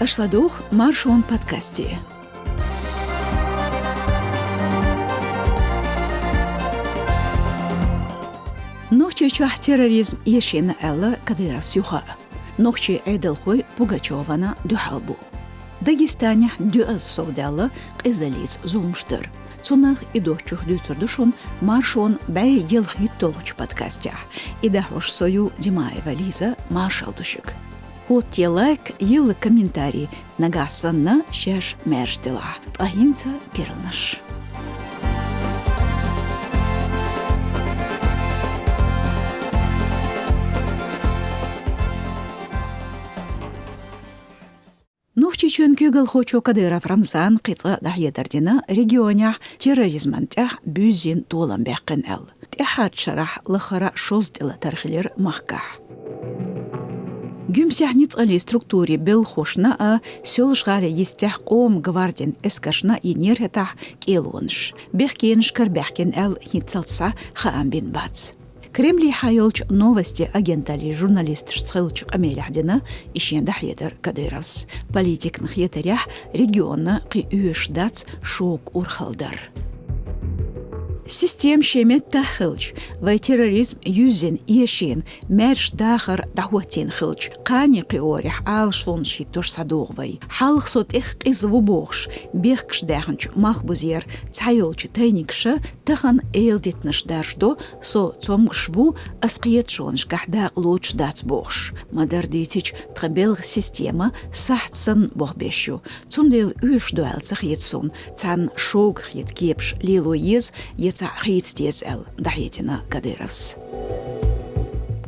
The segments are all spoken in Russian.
Ашладух Маршон подкасте. Нохчи чух терроризм ешин элла кадыров сюха. Нохчи эйдэлхой Пугачевана дюхалбу. Дагестане дюаз совдалла қизалиц зулмштыр. Цунах и дохчух дюцурдушун Маршон бай елхи толч подкасте. И дахош сою Димаева Лиза маршалдушук. Вот те лайк, ел комментарий, нагасанна шеш мерштила. Тахинца кирлнаш. Нухчичун кюгал хочо Кадыров Рамзан қитға дахьедардина регионях терроризмантях бюзин толан бәқін әл. Тихат шарах лыхара шоздила тархилер махках. Гюмсяхниц али структуре бел хошна сёлшгаре естях ом гвардин эскашна и нерхетах келонш. Бехкен шкарбяхкен эл хитцалца хаамбин бац. Кремли хайолч новости агентали журналист шцхылчык амеляхдина ишенда хедер Кадыровс. Политик нахьетарях региона қи уешдац шок урхалдар. Систем шемет тахылч, вай терроризм юзен ешен, мерш дахар дахуатин хылч, қани қиорих алшлон шитуш садуғвай. Халх сот их қизву бохш, бехкш даханч махбузер, цайолч тайникша, тахан эйлдетнаш даждо, со цомгшву асқиет шонш гахда лоч дац бохш. Мадардитич тхабелг система сахтсан бохбешу, цундел уеш дуэлцах етсон, цан шог хет кепш лило ез, Хитстес эл дахетина Кадыровс.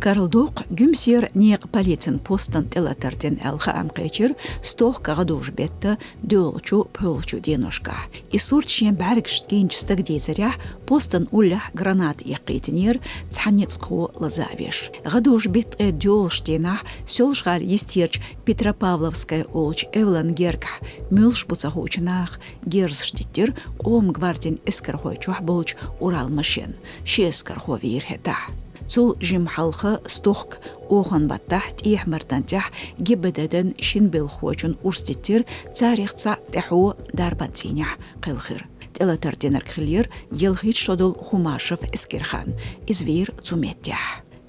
Карлдук гюмсер нег полицин постан телатарден эл хаам кайчер стох кагадуш бетта дөлчу пөлчу денушка. И сурчен баргшт генчстаг дезеря постан уллах гранат яқитинер цханецку лазавеш. Гадуш бет дөлштенах сёлшгар естерч Петропавловская олч Эвлангерка мюлш буцахучнах герсштитер ом гвардин эскархойчух болч Урал машин. Шескарховир хета. Цул жимхалха стохк охан баттахт ихмартантях гибедеден шинбелхочун урститер царихца теху дарбантинях қилхир. Телатарденер кхилер елхит шодул Хумашев эскерхан извир цуметтях.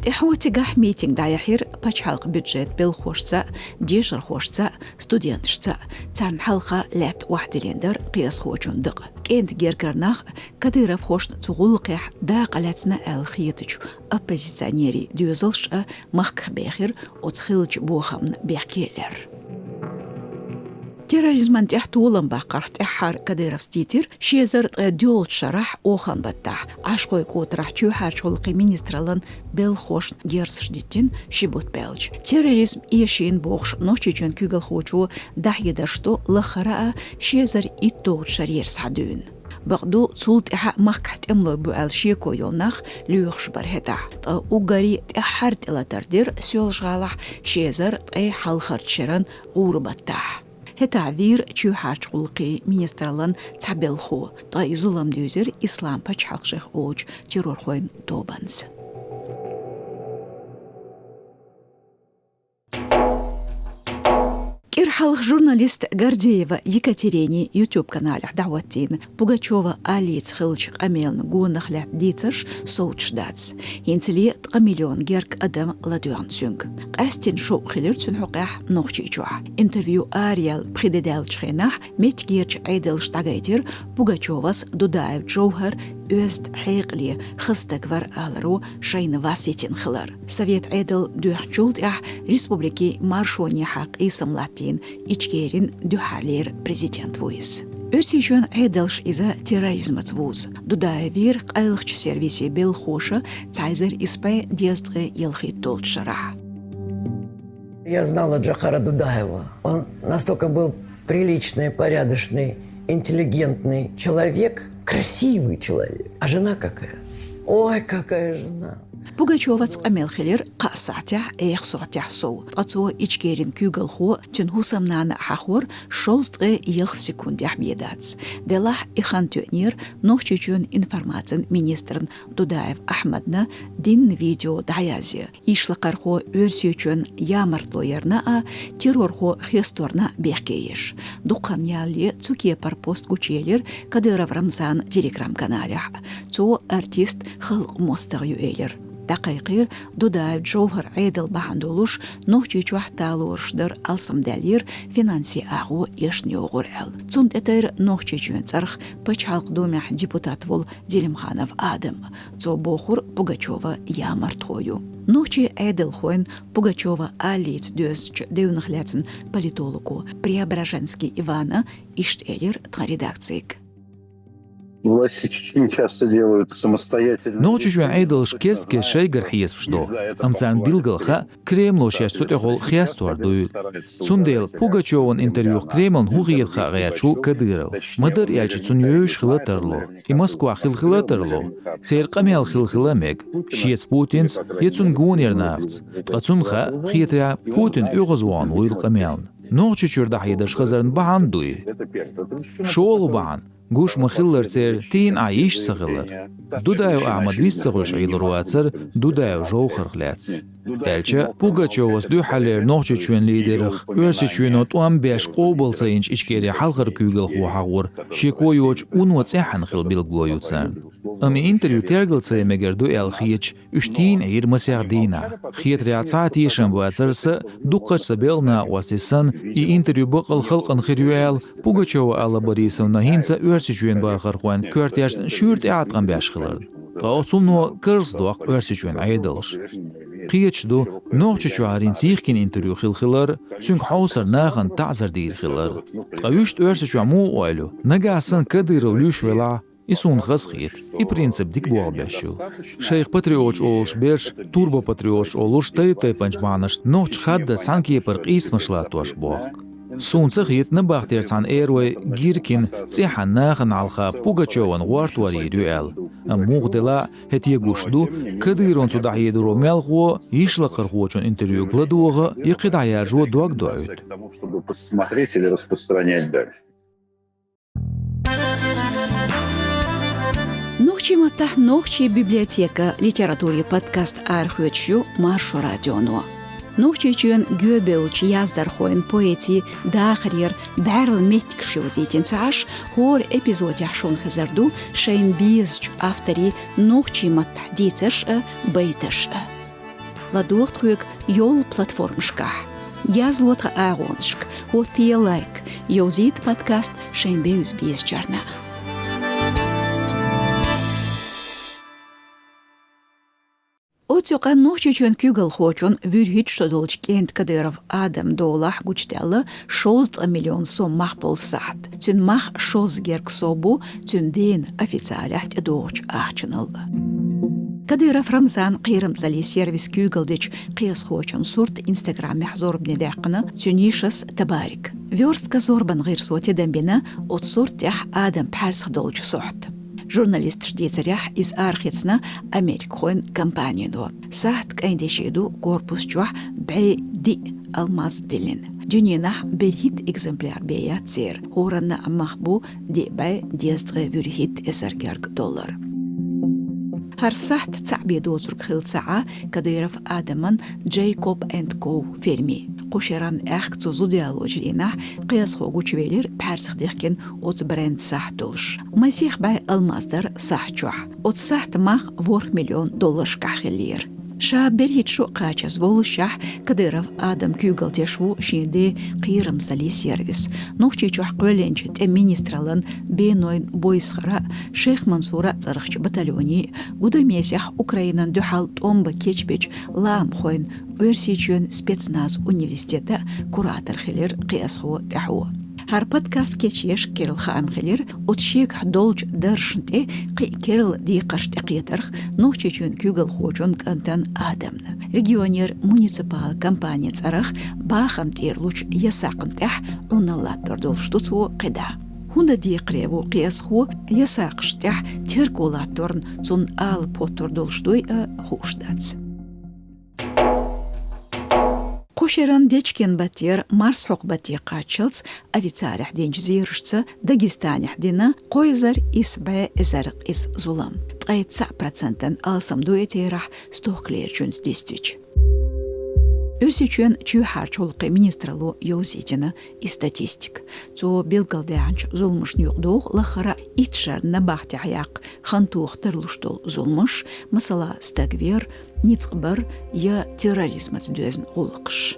Теху тигах митинг даяхир пачхалк бюджет белхошца, дешер хошца, студентшца, царнхалха лет вахдилендер қиясхочун дық. Кент геркарнах Кадыров хош цугулқях да қалацна әл хиетыч оппозиционери дюзылш махкх бехир оцхилч бохамн бехкелер. Терроризман тяхтулан бақар тяхар Кадыров ститер шезер дёл шарах охан баттах ашқой котрах чухар чолқи министралан бел хош герсшдитин шибут белч. Терроризм ешин бохш ночичен кюгал хочу дахьеда что лахара шезер иттоут шарьер садун. Бaqdu цулт иха махкат эмлой буэл шико йолнах люхш бархета. Та угари тяхар телатардир сёлшгалах шезер тай халхарчеран урбаттах. Хетавир чухач улқи министралан цабелху та изулам дюзер ислам пачхалших оч террорхойн тобанс. Кирхалх журналист Гордеева Екатерине YouTube-канале Даваттин Пугачева Алиц Хылчик Амелн Гунахлят Дицаш Соучдац. Инцели тқамиллион герк адам ладуан сюнг. Астин шоу хилер цунхуқах нохчичуа. Интервью Ариал Придедалчхенах Метгирч Айдел Штагайтер Пугачевас Дудаев Джоухар Öst Хейгли Хыстагвар Алру Шайна Васитин Хилар. Совет Айдел Дюхчултях Республики Маршони Хак Исамлатин ичкерин дюхалер президент вуиз. Өсичен айдалш иза терроризмат вуз. Дудаевир айлхч сервиси белхоша цайзер испай дестре елхи толчара. Я знала Джохара Дудаева. Он настолько был приличный, порядочный, интеллигентный человек, красивый человек. А жена какая? Ой, какая жена! Пугачёвац Амелхелер қасатя сотя су. Ацо ичкерин кюгел хо тюн хусамнана хахор шостре секундях бедац. Делах ихантюнир нохчучун информацин министрн Дудаев Ахмадна дин видео даязи. Ишлақархо өрсючун ямартлоерна террорхо хесторна бехкееш. Дукан ялли цуке парпост гучелер Кадыров Рамзан телеграм-каналях. Цо артист халк мостагю элер. دقيقير دودايف جوهر عيدل بحندولوش نوچي چوحتالورشدر ألسم دالير فينانسي أغو يشنيو غورال تونت اتير نوچي چون царх پچالق دومح депутат вол Делимханов Адам цо бохур Пугачёва ямартхою نوچي عيدل خوين Пугачёва алит дөсч деунахляцин политологу Преображенский Ивана иштелер тредакцик Власти Чечни часто делают самостоятельно. نوچش عيدلش كيسكي شيغر حيس فشدو امتان بيلغلخا كريملو شاشتو اغول خياستور دويل سونديل Пугачёван интервью Кремль хугиелха غياتشو كديرو مدر يالچ цуньёш хилатерло и Москва хилхилатерло церкамел хилхиламек шиец Путинс ецун гунернафц ацунха хитря Путин угозван уилкамел نوچچور دحيدش خزرن بهان دوي شول بهان گوش مخلر سر تین عیش سغلر دودایو احمد ویس سغلش عیل رواتر دودایو جو خرخلاتس دالچه Пугачёвас دو حالر نوچه چون لیدرخ ورسی چونوت وام بیش قوبل سینچ اشکری حلقر کوگل خو حقور شیکویوچ اونو تسحن خل بیلگلویو تسان امی انتریو ترگل سای مگر دو ال خیچ اشتین عیر مسیح دینا خیت ریاضاتی شنبواتر س دو قش سبیلنا واسیسن ای انتریو بقل خلقن خریوال Пугачёва alla Борисовна hinsa ورسی چون باخر خوان کورتیاشتن شورت اعتقام بیش خلر تاوسونو کرز دوق ورسی چون عیدلش قيتش دو نوچ چوارين سيخكين انتريو خلخلر چونك حوصر ناخن تعزر دير خلر قويشت ورس چوامو اويلو نگاسن كديرو لوش ولا يسون خسخيت اي برينسيب ديك بوال بيشو شيخ باتريوش اولش بيرش توربو باتريوش اولش تاي پنجمانش نوچ خد سانكي پر قيس مشلاتوش بوخ سونسخيت نباختيرسان ايروي جيركين تسيحن ناخن عالخا Пугачёван غوارت وري دوال مغدلا هتيه گوشدو كديرون صدعي درو ملخو يشلقر خوچون انتريو гладуога يقيد عياجو دوك دوعيد Чтобы посмотреть или распространять дальше. نوچي متح نوچي библиотека литературе подкаст архивчу Маршу радиону نوچي چون گوبلچ яздар خوين поэти дахрир дарл метик шозитин цаш хор эпизодях шон хазарду шейн бизч автори نوچي متح дицеш бейтеш ладуохтрук йол платформшка язлотра агоншк хоти лайк йозит подкаст шейн биз бизчарна Отсюка ночью чон кюгел хочон вюрхит шодолч кент Кадыров Адам долах гучтелла 6 миллион сом махпол сад. Тюн мах шозгерк собу тюн ден официалях доч ахчинал. Кадыров Рамзан قيرم زلي سيرفيس كюгел дич قيس хочон сурт Инстаграм محزور بندقنا تونيشس تبارك. Вёрстка зорбан غير соти дембина от суртях Адам парсх долч сохт. Журналист ждецарях из архицна Америкхойн компанияду. Сахт кайндешеду корпус чуах бэй ди алмаз дилин. Дюнинах берхит экземпляр бея цер. Хоранна махбу ди бэй диестре вюрхит $1 هر ساحت تعبي دوزرق خل ساعة كديرف آدمان جايكوب اند كو فيرمي قشيران اخت زو ديالوج ليناح قياس خو گوچويلر پرسخ ديخكن اوت برند ساحت دولش ومسيخ باي المصدر ساحت جوح اوت ساحت ماخ $4 مليون كاخلير شابر هيتشو قاچز волшах Кадыров Адам кюгел тешву шиде قيرم زلي سيرفيس نوخچي جوح قولنچ министралан бенойн бойсхара شيخ منصورة ترخچ بتالوني гудомесях Украинан дюхал томба кечбеч лам خوين ورسيچون спецназ университета куратор хилер قياسخو تحو هر подкаст كيشيش كيرل خام خلير وتشيك حدولج درشنت قي كيرل دي قشت قيترخ نوچيچون كوغل خوچون كنتن آدمنا ريجيونير مونيسيبال كامبانيا ترخ باخم تيرلوچ يساقنتح اونالاتر دولشتوتو قدا Хунда диқреву қиасху ясақштях теркулаторн цун ал потурдолшдой хушдац. Кошеран дечкен батер марсхок бати қачылц авицарях денж зиршца Дагестанях дина койзар исбе эзарық ис зулам. 30% алсам дуэтерах стохклерчунс дистич. Өсічен чүйхарчолықы министралу еузетіні и статистик. Цо белгалдеанч зулмыш нюқдоқ лахара итшарна бахтяяқ хантуқтырлуштол зулмыш, масала стагвер, ницқбар я терроризмац дөзін олықыш.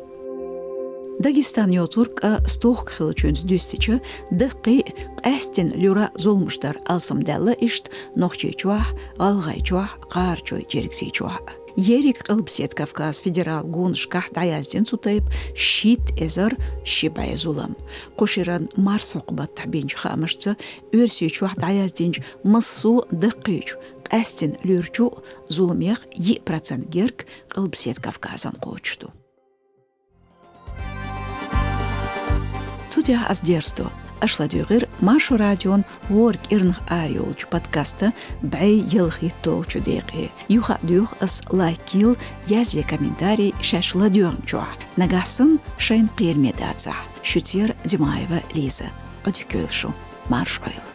Дагестан йоцурк стох хылчунс дюстичі дықи әстен люра зулмыштар алсамдалы ишт нохчейчуах, алғайчуах, қарчой жеріксейчуах. Ерик Албсет Кавказ федерал гуншках даязден сутайып щит эзар щибай зулам. Кошеран марс оқбат табинч хамышцы өрсейчуах даязденч массу дықийч. Әстен люрчу зулымех 2% герк Албсет Кавказан қочту. Судя аздерсту. Ашладюгыр Машу радион ворк ирнх ариолч подкаста бай елхи толчу деqi. Юха дюх ас лайкил язе комментарий шашладюрнчуа. Нагасын шайн қирмедаца. Шутер Димаева Лиза. Одикөлшу. Марш ойл.